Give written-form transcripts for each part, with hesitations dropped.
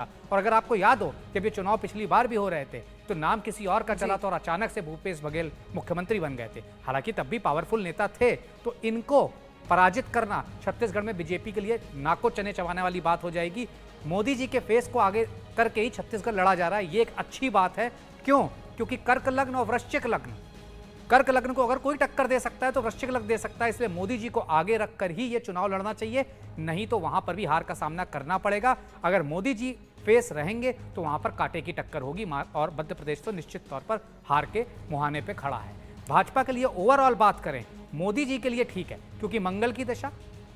और अगर आपको याद हो जब ये चुनाव पिछली बार भी हो रहे थे तो नाम किसी और का चला था और अचानक से भूपेश बघेल मुख्यमंत्री बन गए थे। हालांकि तब भी पावरफुल नेता थे, तो इनको पराजित करना छत्तीसगढ़ में बीजेपी के लिए नाको चने चबाने वाली बात हो जाएगी। मोदी जी के फेस को आगे करके ही छत्तीसगढ़ लड़ा जा रहा है, ये एक अच्छी बात है। क्यों? क्योंकि कर्क लग्न और वृश्चिक लग्न, कर्क लग्न को अगर कोई टक्कर दे सकता है तो वृश्चिक लग्न दे सकता है, इसलिए मोदी जी को आगे रखकर ही ये चुनाव लड़ना चाहिए, नहीं तो वहां पर भी हार का सामना करना पड़ेगा। अगर मोदी जी फेस रहेंगे तो वहां पर कांटे की टक्कर होगी और मध्य प्रदेश तो निश्चित तौर पर हार के मुहाने पे खड़ा है। भाजपा के लिए ओवरऑल बात करें, मोदी जी के लिए ठीक है क्योंकि मंगल की दशा,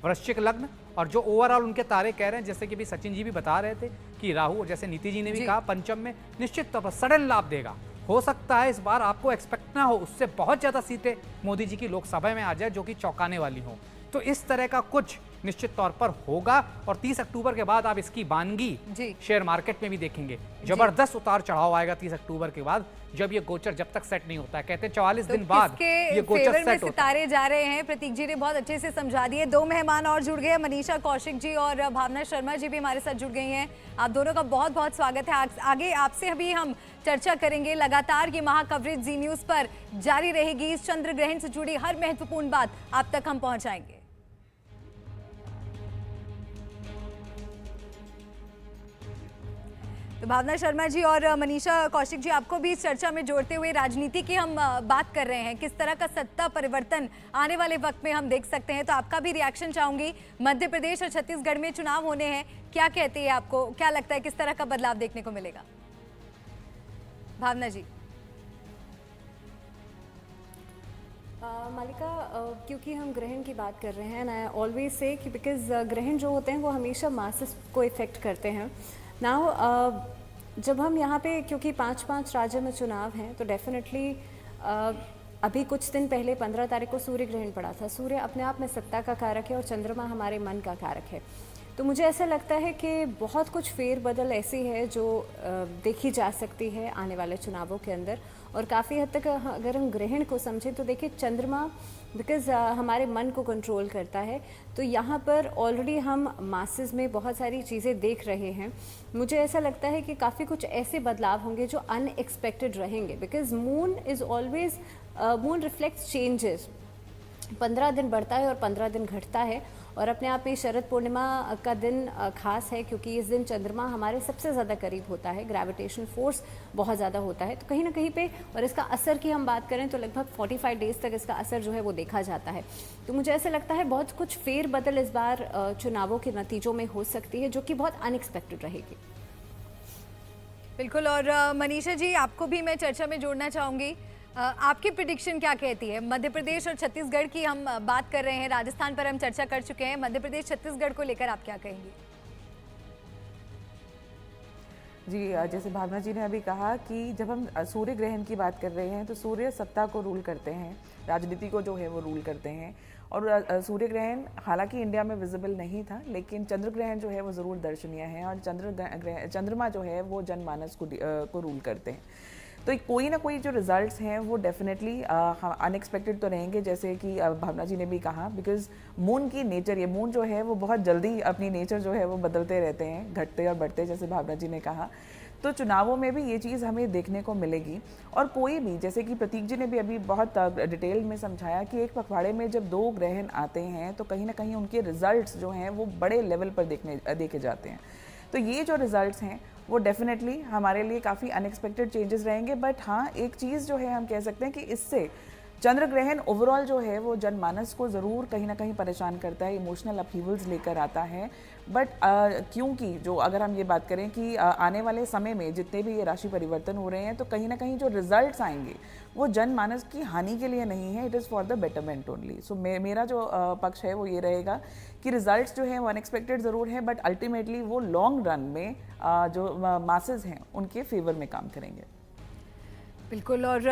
वृश्चिक लग्न और जो ओवरऑल उनके तारे कह रहे हैं, जैसे कि भी सचिन जी भी बता रहे थे कि राहु, जैसे नीति जी ने भी कहा, पंचम में निश्चित तौर पर सडन लाभ देगा। हो सकता है इस बार आपको एक्सपेक्ट ना हो उससे बहुत ज्यादा सीटें मोदी जी की लोकसभा में आ जाए जो कि चौंकाने वाली हो, तो इस तरह का कुछ निश्चित तौर पर होगा। और 30 अक्टूबर के बाद आप इसकी वानगी शेयर मार्केट में भी देखेंगे, जबरदस्त उतार चढ़ाव आएगा 30 अक्टूबर के बाद, जब ये गोचर जब तक सेट नहीं होता है। कहते हैं 44 दिन बाद ये गोचर सेट होता है। सितारे जा रहे हैं, प्रतीक जी ने बहुत अच्छे से समझा दिए। दो मेहमान और जुड़ गए, मनीषा कौशिक जी और भावना शर्मा जी भी हमारे साथ जुड़ गई हैं। आप दोनों का बहुत बहुत स्वागत है। आगे आपसे अभी हम चर्चा करेंगे। लगातार ये महा कवरेज जी न्यूज पर जारी रहेगी। इस चंद्र ग्रहण से जुड़ी हर महत्वपूर्ण बात आप तक हम पहुंचाएंगे। तो भावना शर्मा जी और मनीषा कौशिक जी, आपको भी इस चर्चा में जोड़ते हुए राजनीति की हम बात कर रहे हैं, किस तरह का सत्ता परिवर्तन आने वाले वक्त में हम देख सकते हैं, तो आपका भी रिएक्शन चाहूंगी। मध्य प्रदेश और छत्तीसगढ़ में चुनाव होने हैं, क्या कहते हैं, आपको क्या लगता है किस तरह का बदलाव देखने को मिलेगा? भावना जी। मालिका, क्योंकि हम ग्रहण की बात कर रहे हैं, आई ऑलवेज से कि बिकॉज ग्रहण जो होते हैं वो हमेशा मासेस को इफेक्ट करते हैं। नाउ जब हम यहाँ पे, क्योंकि 5-5 राज्य में चुनाव हैं, तो डेफिनेटली अभी कुछ दिन पहले 15 तारीख को सूर्य ग्रहण पड़ा था। सूर्य अपने आप में सत्ता का कारक है और चंद्रमा हमारे मन का कारक है। तो मुझे ऐसा लगता है कि बहुत कुछ फेरबदल ऐसी है जो देखी जा सकती है आने वाले चुनावों के अंदर। और काफ़ी हद तक अगर हम ग्रहण को समझें तो देखिए, चंद्रमा बिकॉज़ हमारे मन को कंट्रोल करता है, तो यहाँ पर ऑलरेडी हम मासेस में बहुत सारी चीज़ें देख रहे हैं। मुझे ऐसा लगता है कि काफ़ी कुछ ऐसे बदलाव होंगे जो अनएक्सपेक्टेड रहेंगे, because moon is always, moon reflects changes. 15 दिन बढ़ता है और 15 दिन घटता है। और अपने आप में शरद पूर्णिमा का दिन खास है क्योंकि इस दिन चंद्रमा हमारे सबसे ज़्यादा करीब होता है, ग्रेविटेशन फोर्स बहुत ज़्यादा होता है, तो कहीं ना कहीं पे, और इसका असर की हम बात करें तो लगभग 45 डेज तक इसका असर जो है वो देखा जाता है। तो मुझे ऐसा लगता है बहुत कुछ फेरबदल इस बार चुनावों के नतीजों में हो सकती है, जो कि बहुत अनएक्सपेक्टेड रहेगी। बिल्कुल। और मनीषा जी, आपको भी मैं चर्चा में जोड़ना चाहूँगी। आपकी प्रिडिक्शन क्या कहती है? मध्य प्रदेश और छत्तीसगढ़ की हम बात कर रहे हैं, राजस्थान पर हम चर्चा कर चुके हैं, मध्य प्रदेश छत्तीसगढ़ को लेकर आप क्या कहेंगी? जी, जैसे भावना जी ने अभी कहा कि जब हम सूर्य ग्रहण की बात कर रहे हैं तो सूर्य सत्ता को रूल करते हैं, राजनीति को जो है वो रूल करते हैं। और सूर्य ग्रहण हालांकि इंडिया में विजिबल नहीं था, लेकिन चंद्र ग्रहण जो है वो ज़रूर दर्शनीय है। और चंद्रमा जो है वो जनमानस को रूल करते हैं। तो कोई ना कोई जो रिजल्ट्स हैं वो डेफिनेटली अनएक्सपेक्टेड तो रहेंगे, जैसे कि भावना जी ने भी कहा, बिकॉज मून की नेचर, ये मून जो है वो बहुत जल्दी अपनी नेचर जो है वो बदलते रहते हैं, घटते और बढ़ते, जैसे भावना जी ने कहा। तो चुनावों में भी ये चीज़ हमें देखने को मिलेगी। और कोई भी, जैसे कि प्रतीक जी ने भी अभी बहुत डिटेल में समझाया कि एक पखवाड़े में जब 2 ग्रहण आते हैं तो कहीं ना कहीं उनके रिजल्ट्स जो हैं वो बड़े लेवल पर देखे जाते हैं। तो ये जो रिजल्ट्स हैं वो डेफिनेटली हमारे लिए काफ़ी अनएक्सपेक्टेड चेंजेस रहेंगे। बट हाँ, एक चीज़ जो है हम कह सकते हैं कि इससे चंद्र ग्रहण ओवरऑल जो है वो जनमानस को ज़रूर कहीं ना कहीं परेशान करता है, इमोशनल अपहीवल्स लेकर आता है। बट क्योंकि जो अगर हम ये बात करें कि आने वाले समय में जितने भी ये राशि परिवर्तन हो रहे हैं, तो कहीं ना कहीं जो रिजल्ट्स आएंगे वो जनमानस की हानि के लिए नहीं है, it is for the betterment only. So मेरा जो पक्ष है वो ये रहेगा कि रिजल्ट्स जो हैं वो अनएक्सपेक्टेड ज़रूर हैं, बट अल्टीमेटली वो लॉन्ग रन में जो मासेस हैं उनके फेवर में काम करेंगे। बिल्कुल। और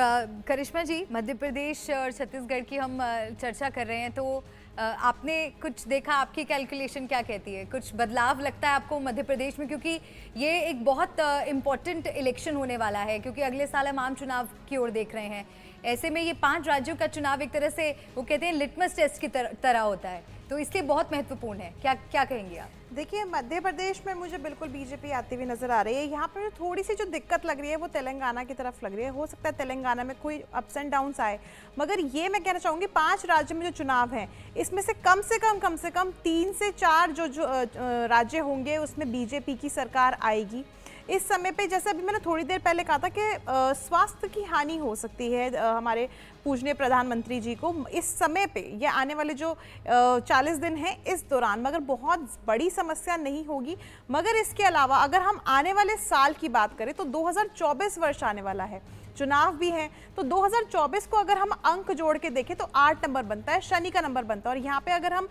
करिश्मा जी, मध्य प्रदेश और छत्तीसगढ़ की हम चर्चा कर रहे हैं, तो आपने कुछ देखा, आपकी कैलकुलेशन क्या कहती है? कुछ बदलाव लगता है आपको मध्य प्रदेश में? क्योंकि ये एक बहुत इम्पॉर्टेंट इलेक्शन होने वाला है, क्योंकि अगले साल हम आम चुनाव की ओर देख रहे हैं। ऐसे में ये 5 राज्यों का चुनाव एक तरह से, वो कहते हैं, लिटमस टेस्ट की तरह होता है। तो इसलिए बहुत महत्वपूर्ण है। क्या क्या कहेंगे आप? देखिए, मध्य प्रदेश में मुझे बिल्कुल बीजेपी आती हुई नज़र आ रही है। यहाँ पर थोड़ी सी जो दिक्कत लग रही है वो तेलंगाना की तरफ लग रही है। हो सकता है तेलंगाना में कोई अप्स एंड डाउन्स आए, मगर ये मैं कहना चाहूँगी 5 राज्य में जो चुनाव हैं इसमें से कम से कम 3 से 4 जो राज्य होंगे उसमें बीजेपी की सरकार आएगी। इस समय पे जैसे अभी मैंने थोड़ी देर पहले कहा था कि स्वास्थ्य की हानि हो सकती है हमारे पूजनीय प्रधानमंत्री जी को इस समय पे, ये आने वाले जो 40 दिन हैं इस दौरान, मगर बहुत बड़ी समस्या नहीं होगी। मगर इसके अलावा अगर हम आने वाले साल की बात करें तो 2024 वर्ष आने वाला है, चुनाव भी हैं, तो 2024 को अगर हम अंक जोड़ के देखें तो 8 नंबर बनता है, शनि का नंबर बनता है। और यहाँ पे अगर हम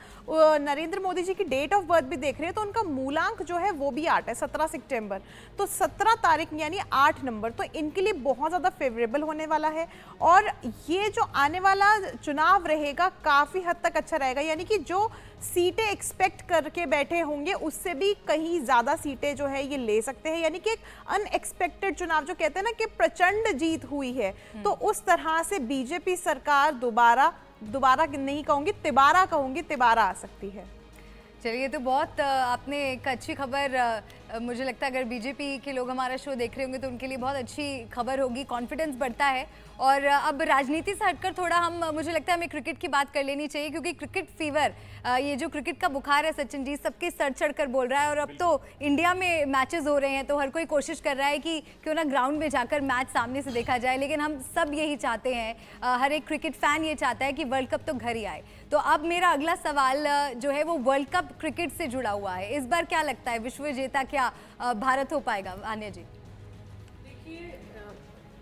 नरेंद्र मोदी जी की डेट ऑफ बर्थ भी देख रहे हैं तो उनका मूलांक जो है वो भी 8 है, 17 सितंबर। तो 17 तारीख यानी 8 नंबर तो इनके लिए बहुत ज़्यादा फेवरेबल होने वाला है। और ये जो आने वाला चुनाव रहेगा काफ़ी हद तक अच्छा रहेगा, यानी कि जो सीटें एक्सपेक्ट करके बैठे होंगे उससे भी कहीं ज़्यादा सीटें जो है ये ले सकते हैं। यानी कि एक अनएक्सपेक्टेड चुनाव, जो कहते हैं ना कि प्रचंड जीत हुई है, तो उस तरह से बीजेपी सरकार दोबारा नहीं कहूँगी, तिबारा कहूँगी, तिबारा आ सकती है। चलिए, तो बहुत आपने एक अच्छी खबर, मुझे लगता है अगर बीजेपी के लोग हमारा शो देख रहे होंगे तो उनके लिए बहुत अच्छी खबर होगी, कॉन्फिडेंस बढ़ता है। और अब राजनीति से हटकर थोड़ा मुझे लगता है हमें क्रिकेट की बात कर लेनी चाहिए, क्योंकि क्रिकेट फीवर, ये जो क्रिकेट का बुखार है सचिन जी, सबके सर चढ़ कर बोल रहा है। और अब तो इंडिया में मैचेस हो रहे हैं तो हर कोई कोशिश कर रहा है कि क्यों ना ग्राउंड में जाकर मैच सामने से देखा जाए, लेकिन हम सब यही चाहते हैं, हर एक क्रिकेट फैन ये चाहता है कि वर्ल्ड कप तो घर ही आए। तो अब मेरा अगला सवाल जो है वो वर्ल्ड कप क्रिकेट से जुड़ा हुआ है। इस बार क्या लगता है, विश्व विजेता क्या भारत हो पाएगा? आन्या जी। देखिए,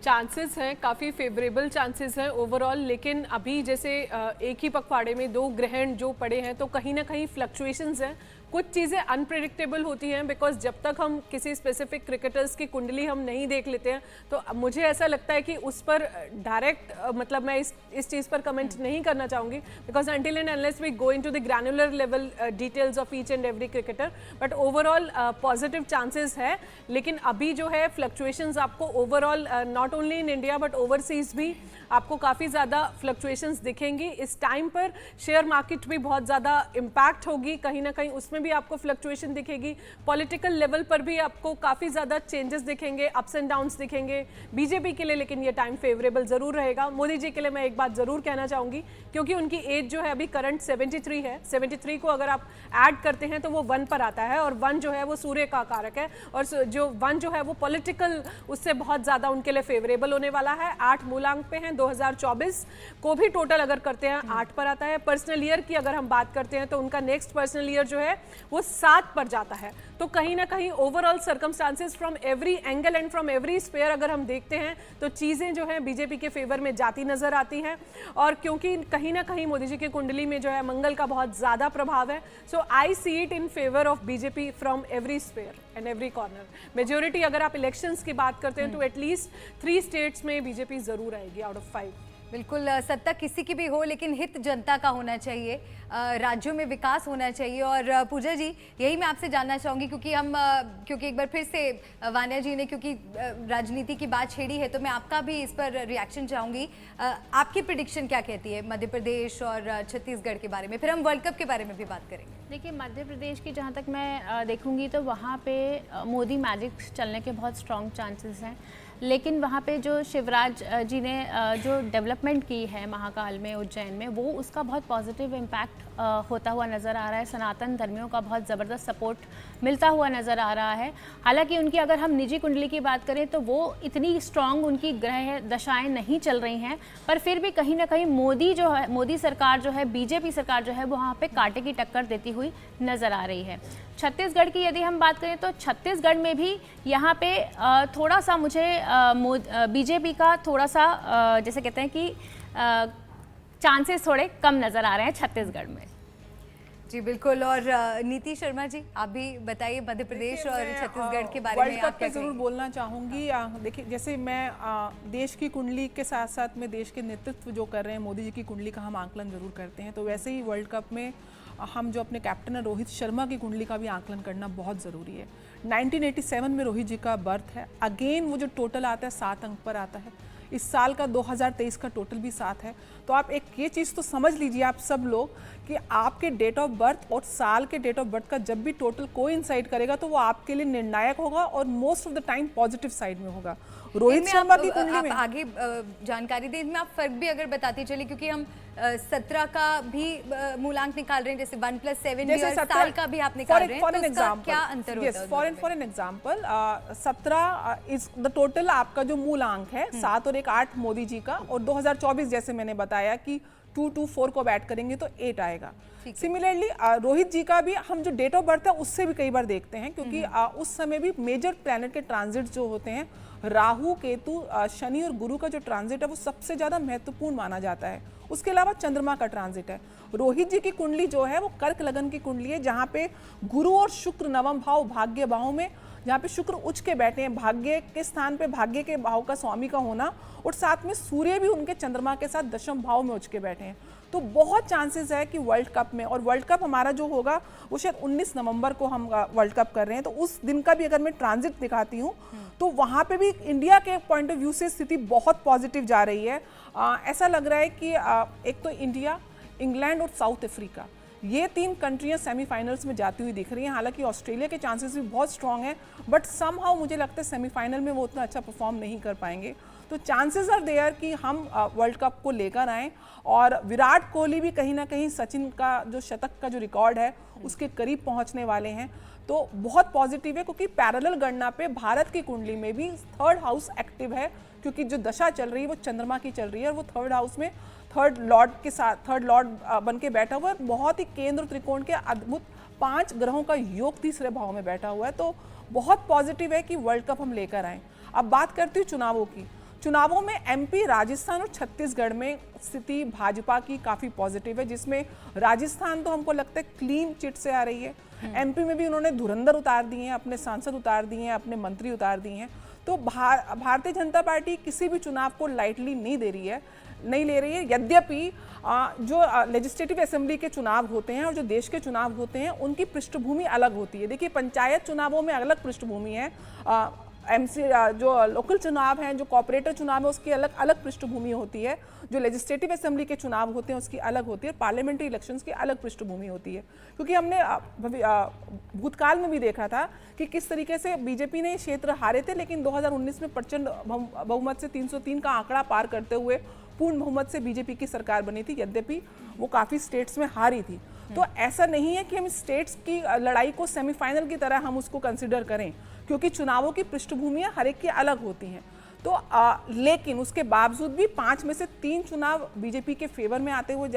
चांसेस हैं, काफ़ी फेवरेबल चांसेस हैं ओवरऑल, लेकिन अभी जैसे एक ही पखवाड़े में 2 ग्रहण जो पड़े हैं तो कहीं ना कहीं फ्लक्चुएशंस हैं, कुछ चीज़ें अनप्रेडिक्टेबल होती हैं। बिकॉज जब तक हम किसी स्पेसिफिक क्रिकेटर्स की कुंडली हम नहीं देख लेते हैं तो मुझे ऐसा लगता है कि उस पर डायरेक्ट मतलब मैं इस चीज़ पर कमेंट नहीं करना चाहूँगी, because until and unless we go into the granular level details of each and every cricketer, but overall positive chances है। लेकिन अभी जो है फ्लक्चुएशंस आपको overall not only in India but overseas भी आपको काफ़ी ज़्यादा फ्लक्चुएशंस दिखेंगी। इस टाइम पर शेयर मार्केट भी बहुत ज़्यादा इम्पैक्ट होगी, कहीं ना कहीं उसमें भी आपको फ्लक्चुएशन दिखेगी। पॉलिटिकल लेवल पर भी आपको काफ़ी ज़्यादा चेंजेस दिखेंगे, अप्स एंड डाउन्स दिखेंगे बीजेपी के लिए, लेकिन ये टाइम फेवरेबल ज़रूर रहेगा। मोदी जी के लिए मैं एक बात ज़रूर कहना चाहूँगी, क्योंकि उनकी एज जो है अभी करंट 73 है, 73 को अगर आप ऐड करते हैं तो वो 1 पर आता है, और 1 जो है वो सूर्य का कारक है, और जो 1 जो है वो पॉलिटिकल उससे बहुत ज़्यादा उनके लिए फेवरेबल होने वाला है। 8 मूलांक पे हैं, 2024 को भी टोटल अगर करते हैं 8 पर आता है। पर्सनल ईयर की अगर हम बात करते हैं तो उनका नेक्स्ट पर्सनल ईयर जो है वो 7 पर जाता है। तो कहीं ना कहीं overall circumstances from every angle and from every sphere अगर हम देखते हैं तो चीज़ें जो है बीजेपी के फेवर में जाती नजर आती हैं। और क्योंकि कहीं ना कहीं मोदी जी की कुंडली में जो है मंगल का बहुत ज़्यादा प्रभाव है, so I see it in favour of BJP from every sphere and every corner. Majority अगर आप इलेक्शंस की बात करते हैं तो एटलीस्ट 3 स्टेट्स में बीजेपी ज़रूर आएगी आउट ऑफ 5। बिल्कुल, सत्ता किसी की भी हो लेकिन हित जनता का होना चाहिए, राज्यों में विकास होना चाहिए। और पूजा जी, यही मैं आपसे जानना चाहूँगी, क्योंकि एक बार फिर से वान्या जी ने क्योंकि राजनीति की बात छेड़ी है तो मैं आपका भी इस पर रिएक्शन चाहूँगी। आपकी प्रिडिक्शन क्या कहती है मध्य प्रदेश और छत्तीसगढ़ के बारे में? फिर हम वर्ल्ड कप के बारे में भी बात करेंगे। देखिए, मध्य प्रदेश की जहाँ तक मैं देखूँगी तो वहाँ पे मोदी मैजिक चलने के बहुत स्ट्रॉन्ग चांसेस हैं, लेकिन वहाँ पे जो शिवराज जी ने जो डेवलपमेंट की है महाकाल में, उज्जैन में, वो उसका बहुत पॉजिटिव इम्पैक्ट होता हुआ नज़र आ रहा है। सनातन धर्मियों का बहुत ज़बरदस्त सपोर्ट मिलता हुआ नज़र आ रहा है। हालांकि उनकी अगर हम निजी कुंडली की बात करें तो वो इतनी स्ट्रॉन्ग उनकी ग्रह दशाएं नहीं चल रही हैं, पर फिर भी कहीं ना कहीं मोदी सरकार जो है, बीजेपी सरकार जो है, वो वहाँ पे कांटे की टक्कर देती हुई नज़र आ रही है। छत्तीसगढ़ की यदि हम बात करें तो छत्तीसगढ़ में भी यहाँ पे थोड़ा सा मुझे बीजेपी का थोड़ा सा जैसे कहते हैं कि चांसेस थोड़े कम नज़र आ रहे हैं छत्तीसगढ़ में। जी बिल्कुल। और नीति शर्मा जी, आप भी बताइए मध्य प्रदेश और छत्तीसगढ़ के बारे में वर्ल्ड आप कप क्या पे जरूर बोलना चाहूँगी। देखिए, जैसे मैं देश की कुंडली के साथ साथ में देश के नेतृत्व जो कर रहे हैं, मोदी जी की कुंडली का हम आंकलन जरूर करते हैं, तो वैसे ही वर्ल्ड कप में हम जो अपने कैप्टन है रोहित शर्मा की कुंडली का भी आंकलन करना बहुत ज़रूरी है। 1987 में रोहित जी का बर्थ है, अगेन वो जो टोटल आता है 7 अंक पर आता है, इस साल का 2023 का टोटल भी साथ है। तो आप एक ये चीज़ तो समझ लीजिए आप सब लोग कि आपके डेट ऑफ बर्थ और साल के डेट ऑफ बर्थ का जब भी टोटल कोइंसाइड करेगा तो वो आपके लिए निर्णायक होगा और most of the time positive side में होगा। रोहित शर्मा की कुंडली में आगे जानकारी दें, इसमें आप फर्क भी अगर बताते चलिए, क्योंकि हम 17 का भी मूलांक निकाल रहे हैं, जैसे 1+7 भी और साल का भी आप निकाल रहे हैं, तो उसका क्या अंतर होता है? For an example 17 is the total आपका जो मूलांक है, 7 और 1 8 मोदी जी का, और 2024 जैसे मैंने बताया कि 2 2 4 को ऐड करेंगे तो 8 आएगा। सिमिलरली रोहित जी का भी हम जो डेट ऑफ बर्थ है उससे भी कई बार देखते हैं, क्योंकि उस समय भी मेजर प्लैनेट के ट्रांजिट जो होते हैं, राहु केतु शनि और गुरु का जो ट्रांजिट है वो सबसे ज़्यादा महत्वपूर्ण माना जाता है। उसके अलावा चंद्रमा का ट्रांजिट है। रोहित जी की कुंडली जो है वो कर्क लगन की कुंडली है, जहाँ पे गुरु और शुक्र नवम भाव भाग्य भाव में, जहाँ पे शुक्र उच्च के बैठे हैं, भाग्य के स्थान पे भाग्य के भाव का स्वामी का होना, और साथ में सूर्य भी उनके चंद्रमा के साथ दशम भाव में उच्च के बैठे हैं। तो बहुत चांसेस है कि वर्ल्ड कप में, और वर्ल्ड कप हमारा जो होगा वो शायद 19 नवंबर को हम वर्ल्ड कप कर रहे हैं, तो उस दिन का भी अगर मैं ट्रांजिट दिखाती हूँ तो वहाँ पे भी इंडिया के पॉइंट ऑफ व्यू से स्थिति बहुत पॉजिटिव जा रही है। ऐसा लग रहा है कि एक तो इंडिया, इंग्लैंड और साउथ अफ्रीका, ये 3 कंट्रियां सेमीफाइनल्स में जाती हुई दिख रही हैं। हालांकि ऑस्ट्रेलिया के चांसेस भी बहुत स्ट्रांग हैं, बट समहाउ मुझे लगता है सेमीफाइनल में वो उतना अच्छा परफॉर्म नहीं कर पाएंगे। तो चांसेस आर देयर कि हम वर्ल्ड कप को लेकर आएँ, और विराट कोहली भी कहीं ना कहीं सचिन का जो शतक का जो रिकॉर्ड है उसके करीब पहुंचने वाले हैं। तो बहुत पॉजिटिव है, क्योंकि पैरेलल गणना पे भारत की कुंडली में भी 3rd हाउस एक्टिव है, क्योंकि जो दशा चल रही है वो चंद्रमा की चल रही है, और वो 3rd हाउस में 3rd लॉर्ड के साथ 3rd लॉर्ड बन के बैठा हुआ है। बहुत ही केंद्र त्रिकोण के अद्भुत 5 ग्रहों का योग 3रे भाव में बैठा हुआ है। तो बहुत पॉजिटिव है कि वर्ल्ड कप हम लेकर आए। अब बात करती हूँ चुनावों की। चुनावों में एमपी, राजस्थान और छत्तीसगढ़ में स्थिति भाजपा की काफ़ी पॉजिटिव है, जिसमें राजस्थान तो हमको लगता है क्लीन चिट से आ रही है। एमपी में भी उन्होंने धुरंधर उतार दिए हैं, अपने सांसद उतार दिए हैं, अपने मंत्री उतार दिए हैं। तो भारतीय जनता पार्टी किसी भी चुनाव को लाइटली नहीं ले रही है। यद्यपि जो लेजिस्लेटिव असेंबली के चुनाव होते हैं और जो देश के चुनाव होते हैं उनकी पृष्ठभूमि अलग होती है। देखिए, पंचायत चुनावों में अलग पृष्ठभूमि है, एमसी जो लोकल चुनाव हैं, जो कॉर्पोरेटर चुनाव है उसकी अलग अलग पृष्ठभूमि होती है, जो लेजिस्लेटिव असेंबली के चुनाव होते हैं उसकी अलग होती है, पार्लियामेंट्री इलेक्शंस की अलग पृष्ठभूमि होती है। क्योंकि हमने भूतकाल में भी देखा था कि किस तरीके से बीजेपी ने क्षेत्र हारे थे, लेकिन 2019 में प्रचंड बहुमत से 303 का आंकड़ा पार करते हुए पूर्ण बहुमत से बीजेपी की सरकार बनी थी, यद्यपि वो काफ़ी स्टेट्स में हारी थी। तो ऐसा नहीं है कि हम स्टेट्स की लड़ाई को सेमीफाइनल की तरह हम उसको कंसिडर करें, क्योंकि चुनावों की पृष्ठभूमियां हर एक की अलग होती हैं। तो लेकिन उसके बावजूद भी 5 में से 3 चुनाव बीजेपी के फेवर में आते हुए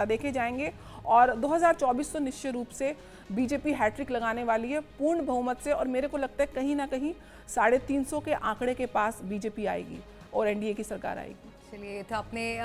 देखे जाएंगे, और 2024 तो निश्चित रूप से बीजेपी हैट्रिक लगाने वाली है पूर्ण बहुमत से, और मेरे को लगता है कहीं ना कहीं 350 के आंकड़े के पास बीजेपी आएगी और एनडीए की सरकार आएगी। चलिए, तो आपने